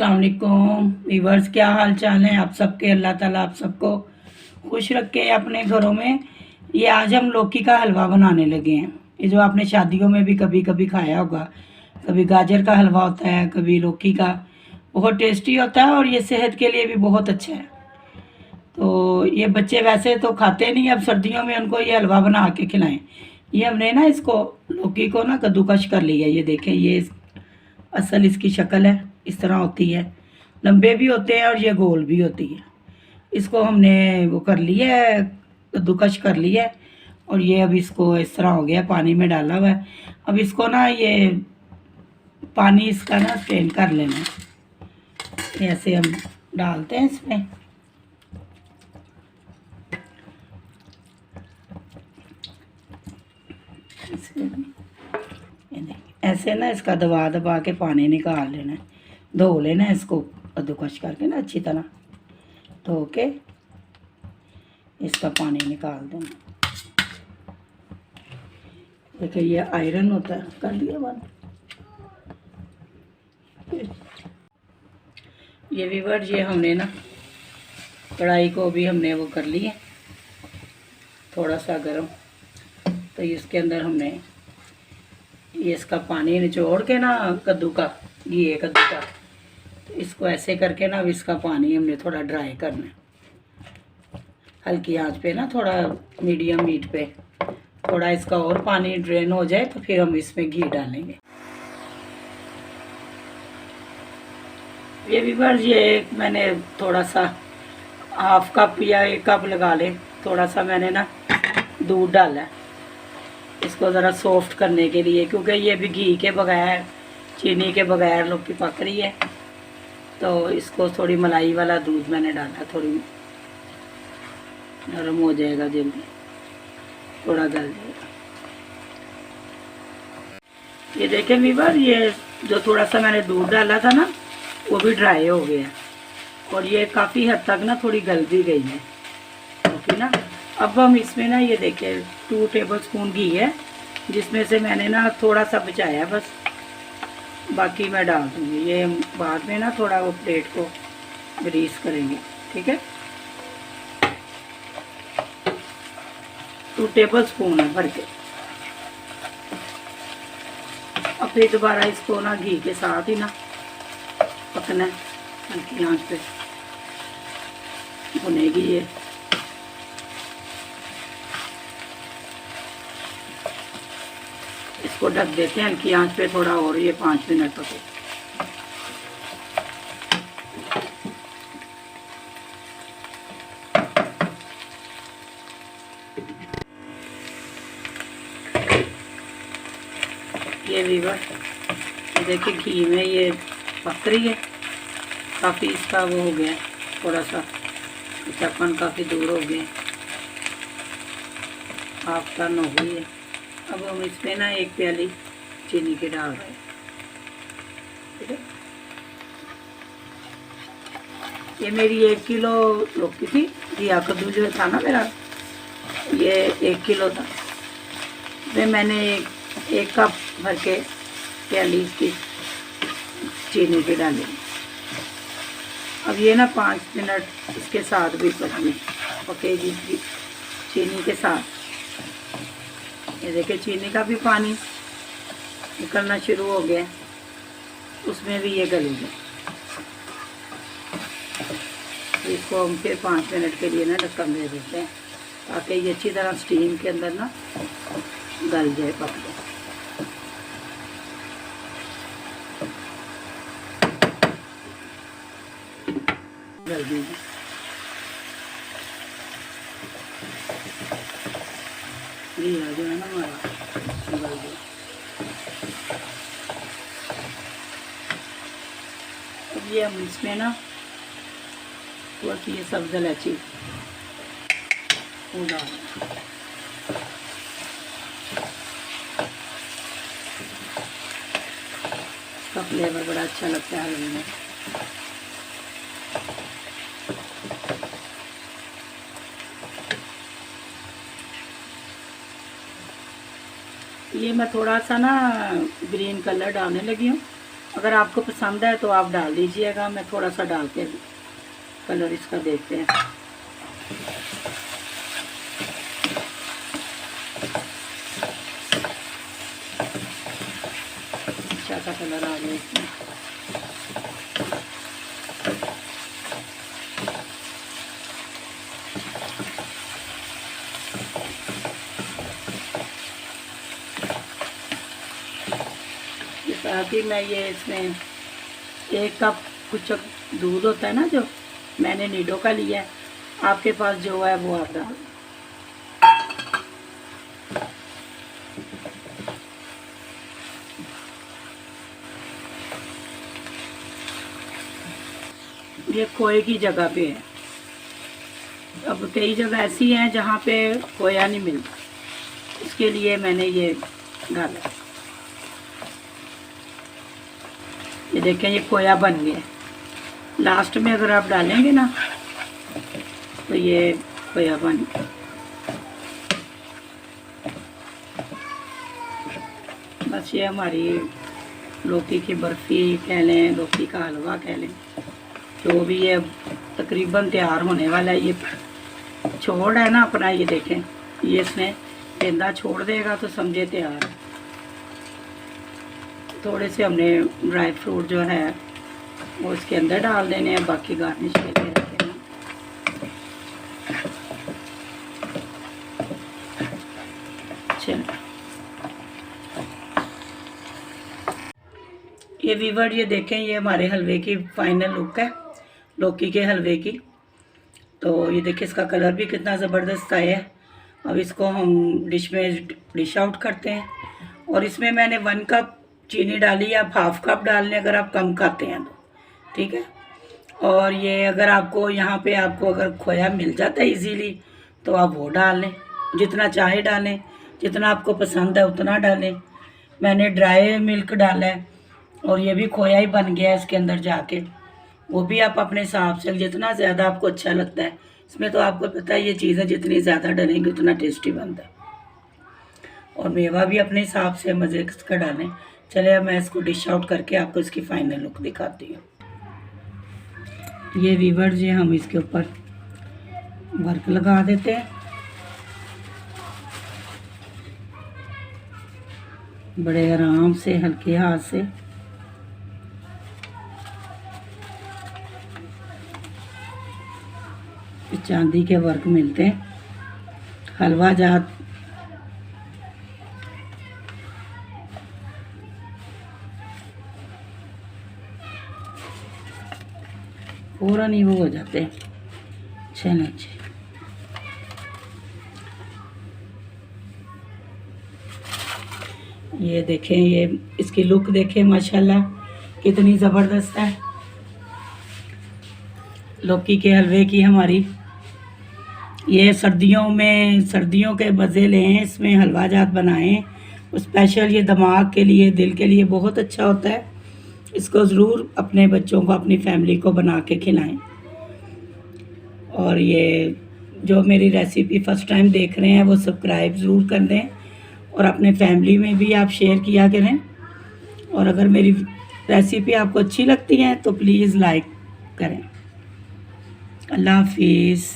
अस्सलाम वालेकुम वीवर्स, क्या हाल चाल है आप सबके। अल्लाह ताला आप सबको खुश रखे अपने घरों में। ये आज हम लौकी का हलवा बनाने लगे हैं। ये जो आपने शादियों में भी कभी कभी खाया होगा, कभी गाजर का हलवा होता है, कभी लौकी का। बहुत टेस्टी होता है और ये सेहत के लिए भी बहुत अच्छा है। तो ये बच्चे वैसे तो खाते नहीं, अब सर्दियों में उनको ये हलवा बना के खिलाएं। ये हमने ना इसको लौकी को ना कद्दूकश कर लिया। ये देखें, ये असल इसकी शक्ल है, इस तरह होती है। लंबे भी होते हैं और ये गोल भी होती है। इसको हमने वो कर लिया है, कद्दूकश कर लिया है। और ये अब इसको इस तरह हो गया, पानी में डाला हुआ है। अब इसको ना ये पानी इसका ना स्ट्रेन कर लेना है। ऐसे हम डालते हैं इसमें। ऐसे ना इसका दबा दबा के पानी निकाल लेना है। धो लेना है इसको कद्दूकश करके ना अच्छी तरह धो के इसका पानी निकाल देना। देखिए ये आयरन होता है। कर लिया बंद। ये वीवर, ये हमने ना कढ़ाई को भी हमने वो कर लिया थोड़ा सा गर्म। तो इसके अंदर हमने ये इसका पानी निचोड़ के ना कद्दू का, ये कद्दू का, तो इसको ऐसे करके ना इसका पानी हमने थोड़ा ड्राई करना है। हल्की आंच पे ना, थोड़ा मीडियम हीट पे। थोड़ा इसका और पानी ड्रेन हो जाए तो फिर हम इसमें घी डालेंगे। ये वीवर, ये मैंने थोड़ा सा हाफ कप या 1 कप लगा ले, थोड़ा सा मैंने ना दूध डाला है इसको ज़रा सॉफ्ट करने के लिए, क्योंकि ये भी घी के बगैर, चीनी के बगैर लौकी पक रही है। तो इसको थोड़ी मलाई वाला दूध मैंने डाला, थोड़ी नरम हो जाएगा जल्दी, थोड़ा गल जाएगा। ये देखें वीवर, ये जो थोड़ा सा मैंने दूध डाला था ना, वो भी ड्राई हो गया और ये काफ़ी हद तक ना थोड़ी गल भी गई है। ओके ना। अब हम इसमें ना ये देखें 2 टेबलस्पून घी है, जिसमें से मैंने ना थोड़ा सा बचाया बस, बाकी मैं डाल दूँगी। ये बाद में ना थोड़ा वो प्लेट को ग्रीस करेंगे, ठीक है। 2 टेबलस्पून है भर के। अब फिर दोबारा इसको ना घी के साथ ही ना पकना है, हल्की आंच पे भुनेगी ये। इसको ढक देते हैं हल्की आंच पे थोड़ा और, ये 5 मिनट पके। ये वीवर, देखिए घी में ये पक रही है, काफ़ी इसका वो हो गया, थोड़ा सा कच्चापन काफ़ी दूर हो गया, हाफ टर्न हो गई है। अब हम इसमें ना 1 प्याली चीनी की डाल रहे हैं, ठीक है। ये मेरी 1 किलो लौकी थी, घिया कद्दू जो था ना मेरा, ये 1 किलो था। इसमें मैंने 1 कप भर के प्याली इसकी चीनी की डाली। अब ये ना 5 मिनट इसके साथ भी पकेगी चीनी के साथ। ये देखिए चीनी का भी पानी निकलना शुरू हो गया, उसमें भी ये गलेगा। इसको हम फिर 5 मिनट के लिए ना ढक्कन दे देते हैं, ताकि ये अच्छी तरह स्टीम के अंदर ना गल जाए, पक जाए। गल दीजिए। ये जो है ना हमारा गल गया। अब ये हम इसमें ना थोड़ा सी ये सब्ज़ इलायची वो डाल, इसका फ्लेवर बड़ा अच्छा लगता है हलवे में। ये मैं थोड़ा सा ना ग्रीन कलर डालने लगी हूँ, अगर आपको पसंद है तो आप डाल दीजिएगा। मैं थोड़ा सा डाल के कलर इसका देखते हैं। अच्छा सा कलर आ गया इसमें। साथ ही मैं ये इसमें 1 कप कुछ दूध होता है ना, जो मैंने नीडो का लिया है, आपके पास जो है वो आप डाल। ये खोए की जगह पे है। अब कई जगह ऐसी हैं जहाँ पे खोया नहीं मिलता, इसके लिए मैंने ये डाला। ये देखें, ये खोया बन गया। लास्ट में अगर आप डालेंगे ना तो ये खोया बन गया। बस ये हमारी लौकी की बर्फ़ी कह लें, लौकी का हलवा कह लें, जो भी ये तकरीबन तैयार होने वाला है। ये छोड़ है ना अपना, ये देखें, ये इसमें गेंदा छोड़ देगा तो समझे तैयार है। थोड़े से हमने ड्राई फ्रूट जो है वो इसके अंदर डाल देने हैं, बाकी गार्निश के लिए रखे हैं। चलो ये वीवर, ये देखें, ये हमारे हलवे की फाइनल लुक है लौकी के हलवे की। तो ये देखिए इसका कलर भी कितना ज़बरदस्त आया है। अब इसको हम डिश आउट करते हैं। और इसमें मैंने 1 कप चीनी डाली, आप 1/2 कप डाल लें अगर आप कम खाते हैं तो, ठीक है। और ये अगर आपको यहाँ पे आपको अगर खोया मिल जाता है इजीली तो आप वो डाल लें, जितना चाहे डालें, जितना आपको पसंद है उतना डालें। मैंने ड्राई मिल्क डाला है और ये भी खोया ही बन गया है इसके अंदर जाके। वो भी आप अपने हिसाब से, जितना ज़्यादा आपको अच्छा लगता है। इसमें तो आपको पता है ये चीज़ें जितनी ज़्यादा डलेंगी उतना टेस्टी बनता है। और मेवा भी अपने हिसाब से मज़े का डालें। चले अब मैं इसको डिश आउट करके आपको इसकी फाइनल लुक दिखाती हूँ। ये वीवर जी, हम इसके ऊपर वर्क लगा देते हैं बड़े आराम से, हल्के हाथ से। चांदी के वर्क मिलते हैं हलवा जात। फौरन ही वो हो जाते हैं। चलो जी, ये देखें, ये इसकी लुक देखें माशाल्लाह कितनी ज़बरदस्त है लौकी के हलवे की हमारी। ये सर्दियों के मज़े लें, इसमें हलवा जात बनाएं। स्पेशल ये दिमाग के लिए, दिल के लिए बहुत अच्छा होता है। इसको ज़रूर अपने बच्चों को, अपनी फैमिली को बना के खिलाएं। और ये जो मेरी रेसिपी फ़र्स्ट टाइम देख रहे हैं वो सब्सक्राइब ज़रूर कर दें और अपने फैमिली में भी आप शेयर किया करें। और अगर मेरी रेसिपी आपको अच्छी लगती है तो प्लीज़ लाइक करें। अल्लाह हाफिज़।